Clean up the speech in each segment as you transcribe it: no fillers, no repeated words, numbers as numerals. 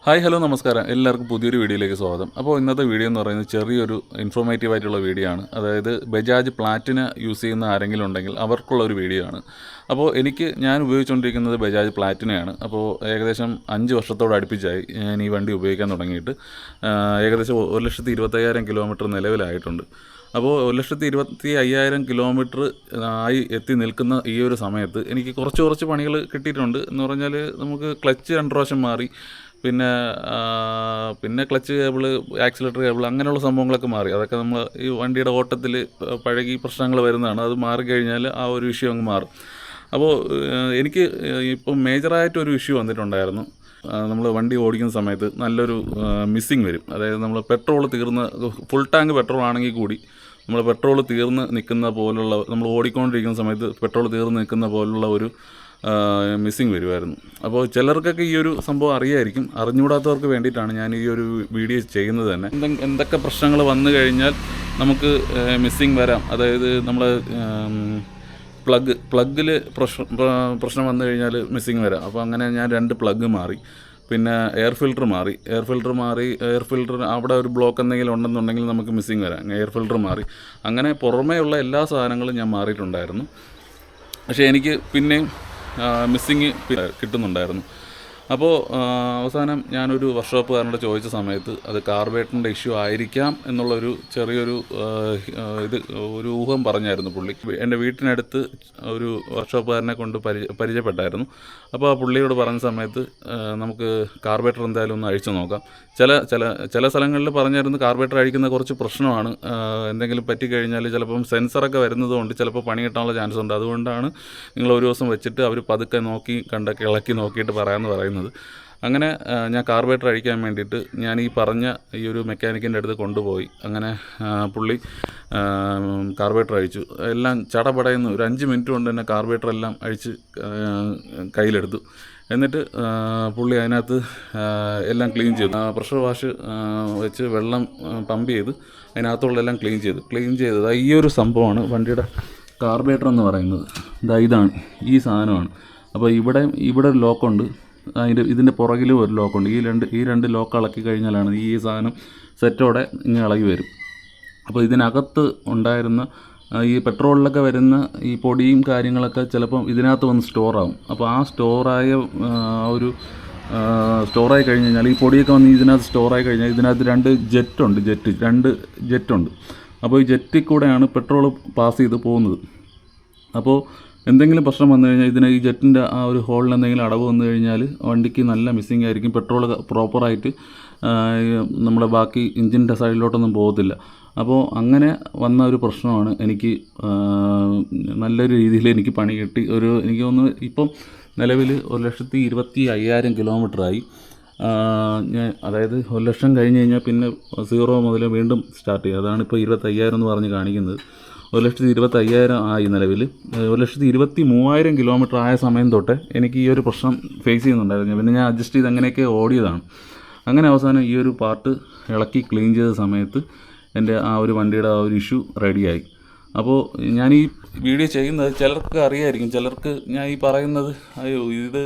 Hi hello നമസ്കാരം, എല്ലാവർക്കും പുതിയൊരു വീഡിയോയിലേക്ക് സ്വാഗതം. അപ്പോൾ ഇന്നത്തെ വീഡിയോ എന്ന് പറയുന്നത് ചെറിയൊരു ഇൻഫോർമേറ്റീവ് ആയിട്ടുള്ള വീഡിയോ ആണ്. അതായത് ബജാജ് പ്ലാറ്റിന യൂസ് ചെയ്യുന്ന ആരെങ്കിലും ഉണ്ടെങ്കിൽ അവർക്കുള്ള ഒരു വീഡിയോ ആണ്. അപ്പോൾ ഞാൻ ഉപയോഗിച്ചുകൊണ്ടിരിക്കുന്നത് ബജാജ് പ്ലാറ്റിനയാണ്. അപ്പോൾ ഏകദേശം 5 വർഷത്തോട് അടുപ്പിച്ചായി ഞാൻ ഈ വണ്ടി ഉപയോഗിക്കാൻ തുടങ്ങിയിട്ട്. ഏകദേശം 1,25,000 കിലോമീറ്റർ നിലവിലായിട്ടുണ്ട്. അപ്പോൾ 1,25,000 കിലോമീറ്റർ ആയി എത്തി നിൽക്കുന്ന ഈ ഒരു സമയത്ത് എനിക്ക് കുറച്ച് പണികൾ കിട്ടിയിട്ടുണ്ട്. എന്ന് പറഞ്ഞാൽ നമുക്ക് ക്ലച്ച് 2 പ്രാവശ്യം മാറി, പിന്നെ ക്ലച്ച് കേബിള്, ആക്സിലേറ്റർ കേബിൾ, അങ്ങനെയുള്ള സംഭവങ്ങളൊക്കെ മാറി. അതൊക്കെ നമ്മൾ ഈ വണ്ടിയുടെ ഓട്ടത്തിൽ പഴകി പ്രശ്നങ്ങൾ വരുന്നതാണ്. അത് മാറിക്കഴിഞ്ഞാൽ ആ ഒരു ഇഷ്യൂ അങ്ങ് മാറും. അപ്പോൾ എനിക്ക് ഇപ്പം മേജറായിട്ടൊരു ഇഷ്യൂ വന്നിട്ടുണ്ടായിരുന്നു. നമ്മൾ വണ്ടി ഓടിക്കുന്ന സമയത്ത് നല്ലൊരു മിസ്സിങ് വരും. അതായത് നമ്മൾ പെട്രോൾ തീർന്ന്, ഫുൾ ടാങ്ക് പെട്രോൾ ആണെങ്കിൽ കൂടി നമ്മൾ പെട്രോൾ തീർന്ന് നിൽക്കുന്ന പോലുള്ള, നമ്മൾ ഓടിക്കൊണ്ടിരിക്കുന്ന സമയത്ത് പെട്രോൾ തീർന്ന് നിൽക്കുന്ന പോലുള്ള ഒരു മിസ്സിങ് വരുമായിരുന്നു. അപ്പോൾ ചിലർക്കൊക്കെ ഈ ഒരു സംഭവം അറിയായിരിക്കും. അറിഞ്ഞുകൂടാത്തവർക്ക് വേണ്ടിയിട്ടാണ് ഞാൻ ഈ ഒരു വീഡിയോ ചെയ്യുന്നത് തന്നെ. എന്തൊക്കെ പ്രശ്നങ്ങൾ വന്നു കഴിഞ്ഞാൽ നമുക്ക് മിസ്സിങ് വരാം. അതായത് നമ്മൾ പ്ലഗിൽ പ്രശ്നം വന്നു കഴിഞ്ഞാൽ മിസ്സിങ് വരാം. അപ്പോൾ അങ്ങനെ ഞാൻ 2 പ്ലഗ് മാറി. പിന്നെ എയർ ഫിൽറ്റർ മാറി. എയർ ഫിൽറ്റർ അവിടെ ഒരു ബ്ലോക്ക് എന്തെങ്കിലും ഉണ്ടെന്നുണ്ടെങ്കിൽ നമുക്ക് മിസ്സിങ് വരാം. എയർ ഫിൽറ്റർ മാറി. അങ്ങനെ പുറമേയുള്ള എല്ലാ സാധനങ്ങളും ഞാൻ മാറിയിട്ടുണ്ടായിരുന്നു. പക്ഷേ എനിക്ക് പിന്നെയും മിസ്സിങ് കിട്ടുന്നുണ്ടായിരുന്നു. അപ്പോൾ അവസാനം ഞാനൊരു വർക്ക്ഷോപ്പുകാരനോട് ചോദിച്ച സമയത്ത് അത് കാർബേറ്ററിൻ്റെ ഇഷ്യൂ ആയിരിക്കാം എന്നുള്ളൊരു ചെറിയൊരു ഒരു ഊഹം പറഞ്ഞായിരുന്നു പുള്ളി. എൻ്റെ വീട്ടിനടുത്ത് ഒരു വർക്ക്ഷോപ്പുകാരനെ കൊണ്ട് പരിചയപ്പെട്ടായിരുന്നു. അപ്പോൾ ആ പുള്ളിയോട് പറഞ്ഞ സമയത്ത് നമുക്ക് കാർബേറ്റർ എന്തായാലും ഒന്ന് അഴിച്ചു നോക്കാം. ചില സ്ഥലങ്ങളിൽ പറഞ്ഞായിരുന്നു കാർബേറ്റർ അഴിക്കുന്ന കുറച്ച് പ്രശ്നമാണ്. എന്തെങ്കിലും പറ്റിക്കഴിഞ്ഞാൽ ചിലപ്പം സെൻസറൊക്കെ വരുന്നതുകൊണ്ട് ചിലപ്പോൾ പണി കിട്ടാനുള്ള ചാൻസ് ഉണ്ട്. അതുകൊണ്ടാണ് നിങ്ങൾ ഒരു ദിവസം വെച്ചിട്ട് അവർ പതുക്കെ നോക്കി കണ്ടൊക്കെ ഇളക്കി നോക്കിയിട്ട് പറയാമെന്ന് പറയുന്നത്. അങ്ങനെ ഞാൻ കാർബേറ്റർ അഴിക്കാൻ വേണ്ടിയിട്ട് ഞാൻ ഈ പറഞ്ഞ ഈ ഒരു മെക്കാനിക്കിൻ്റെ അടുത്ത് കൊണ്ടുപോയി. അങ്ങനെ പുള്ളി കാർബേറ്റർ അഴിച്ചു. എല്ലാം ചടപടയെന്ന് ഒരു 5 മിനിറ്റ് കൊണ്ട് തന്നെ കാർബേറ്റർ എല്ലാം അഴിച്ച് കയ്യിലെടുത്തു. എന്നിട്ട് പുള്ളി അതിനകത്ത് എല്ലാം ക്ലീൻ ചെയ്തു. പ്രഷർ വാഷ് വെച്ച് വെള്ളം പമ്പ് ചെയ്ത് അതിനകത്തുള്ളതെല്ലാം ക്ലീൻ ചെയ്തത്. ഈ ഒരു സംഭവമാണ് വണ്ടിയുടെ കാർബേറ്റർ എന്ന് പറയുന്നത്. ഇതാണ് ഈ സാധനമാണ്. അപ്പോൾ ഇവിടെ ഒരു ലോക്കുണ്ട്. ഇതിൻ്റെ പുറകിലും ഒരു ലോക്കുണ്ട്. ഈ രണ്ട് ലോക്ക് ഇളക്കി കഴിഞ്ഞാലാണ് ഈ സാധനം സെറ്റോടെ ഇങ്ങനെ ഇളകി വരും. അപ്പോൾ ഇതിനകത്ത് ഉണ്ടായിരുന്ന ഈ പെട്രോളിലൊക്കെ വരുന്ന ഈ പൊടിയും കാര്യങ്ങളൊക്കെ ചിലപ്പം ഇതിനകത്ത് വന്ന് സ്റ്റോറാകും. അപ്പോൾ ആ സ്റ്റോറായി കഴിഞ്ഞ് കഴിഞ്ഞാൽ ഈ പൊടിയൊക്കെ വന്ന് ഇതിനകത്ത് സ്റ്റോറായി കഴിഞ്ഞാൽ ഇതിനകത്ത് 2 ജെറ്റുണ്ട്. അപ്പോൾ ഈ ജെറ്റിൽ കൂടെയാണ് പെട്രോൾ പാസ് ചെയ്ത് പോകുന്നത്. അപ്പോൾ എന്തെങ്കിലും പ്രശ്നം വന്നു കഴിഞ്ഞാൽ ഈ ജെറ്റിൻ്റെ ആ ഒരു ഹോളിൽ എന്തെങ്കിലും അടവ് വന്നു കഴിഞ്ഞാൽ വണ്ടിക്ക് നല്ല മിസ്സിങ് ആയിരിക്കും. പെട്രോൾ പ്രോപ്പറായിട്ട് നമ്മുടെ ബാക്കി എഞ്ചിൻ്റെ സൈഡിലോട്ടൊന്നും പോകത്തില്ല. അപ്പോൾ അങ്ങനെ വന്ന ഒരു പ്രശ്നമാണ് എനിക്ക് നല്ലൊരു രീതിയിൽ എനിക്ക് പണി കിട്ടി. എനിക്ക് തോന്നുന്നു ഇപ്പം നിലവിൽ 1,25,000 കിലോമീറ്ററായി. അതായത് 1 ലക്ഷം കഴിഞ്ഞ് കഴിഞ്ഞാൽ പിന്നെ 0 മുതൽ വീണ്ടും സ്റ്റാർട്ട് ചെയ്യും. അതാണ് ഇപ്പോൾ 25,000 എന്ന് പറഞ്ഞ് കാണിക്കുന്നത്. 1,25,000 ആയി നിലവിൽ. 1,23,000 കിലോമീറ്റർ ആയ സമയം തൊട്ട് എനിക്ക് ഈ ഒരു പ്രശ്നം ഫേസ് ചെയ്യുന്നുണ്ടായിരുന്നു. പിന്നെ ഞാൻ അഡ്ജസ്റ്റ് ചെയ്ത് അങ്ങനെയൊക്കെ ഓടിയതാണ്. അങ്ങനെ അവസാനം ഈ ഒരു പാർട്ട് ഇളക്കി ക്ലീൻ ചെയ്ത സമയത്ത് എൻ്റെ ആ ഒരു വണ്ടിയുടെ ആ ഒരു ഇഷ്യൂ റെഡിയായി. അപ്പോൾ ഞാൻ ഈ വീഡിയോ ചെയ്യുന്നത് ചിലർക്ക് അറിയായിരിക്കും, ചിലർക്ക് ഞാൻ ഈ പറയുന്നത് അയ്യോ ഇത്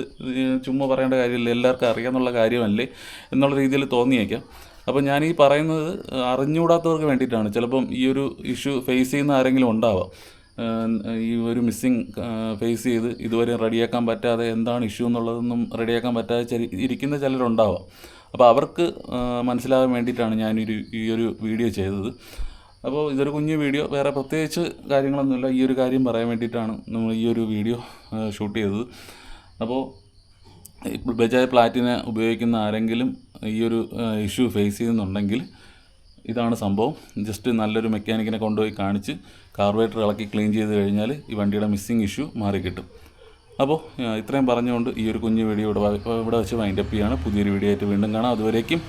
ചുമ്മാ പറയേണ്ട കാര്യമില്ല, എല്ലാവർക്കും അറിയാമെന്നുള്ള കാര്യമല്ലേ എന്നുള്ള രീതിയിൽ തോന്നിയേക്കാം. അപ്പോൾ ഞാൻ ഈ പറയുന്നത് അറിഞ്ഞുകൂടാത്തവർക്ക് വേണ്ടിയിട്ടാണ്. ചിലപ്പം ഈ ഒരു ഇഷ്യൂ ഫേസ് ചെയ്യുന്ന ആരെങ്കിലും ഉണ്ടാവാം. ഈ ഒരു മിസ്സിങ് ഫേസ് ചെയ്ത് ഇതുവരെ റെഡിയാക്കാൻ പറ്റാതെ എന്താണ് ഇഷ്യൂ എന്നുള്ളതൊന്നും റെഡിയാക്കാൻ പറ്റാതെ ഇരിക്കുന്ന ചിലരുണ്ടാവാം. അപ്പോൾ അവർക്ക് മനസ്സിലാകാൻ വേണ്ടിയിട്ടാണ് ഈ ഒരു വീഡിയോ ചെയ്തത്. അപ്പോൾ ഇതൊരു കുഞ്ഞു വീഡിയോ, വേറെ പ്രത്യേകിച്ച് കാര്യങ്ങളൊന്നുമില്ല. ഈ ഒരു കാര്യം പറയാൻ വേണ്ടിയിട്ടാണ് നമ്മൾ ഈ ഒരു വീഡിയോ ഷൂട്ട് ചെയ്തത്. അപ്പോൾ ബജാജ് പ്ലാറ്റിന ഉപയോഗിക്കുന്ന ആരെങ്കിലും ഈ ഒരു ഇഷ്യൂ ഫേസ് ചെയ്യുന്നുണ്ടെങ്കിൽ ഇതാണ് സംഭവം. ജസ്റ്റ് നല്ലൊരു മെക്കാനിക്കിനെ കൊണ്ടുപോയി കാണിച്ച് കാർബറേറ്റർ ഇളക്കി ക്ലീൻ ചെയ്ത് കഴിഞ്ഞാൽ ഈ വണ്ടിയുടെ മിസ്സിങ് ഇഷ്യൂ മാറിക്കിട്ടും. അപ്പോൾ ഇത്രയും പറഞ്ഞുകൊണ്ട് ഈ ഒരു കുഞ്ഞു വീഡിയോ ഇവിടെ വെച്ച് വൈൻഡപ്പ് ചെയ്യുകയാണ്. പുതിയൊരു വീഡിയോ ആയിട്ട് വീണ്ടും കാണാം. അതുവരേക്കും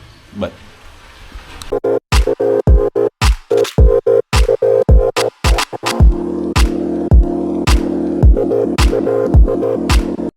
ബൈ.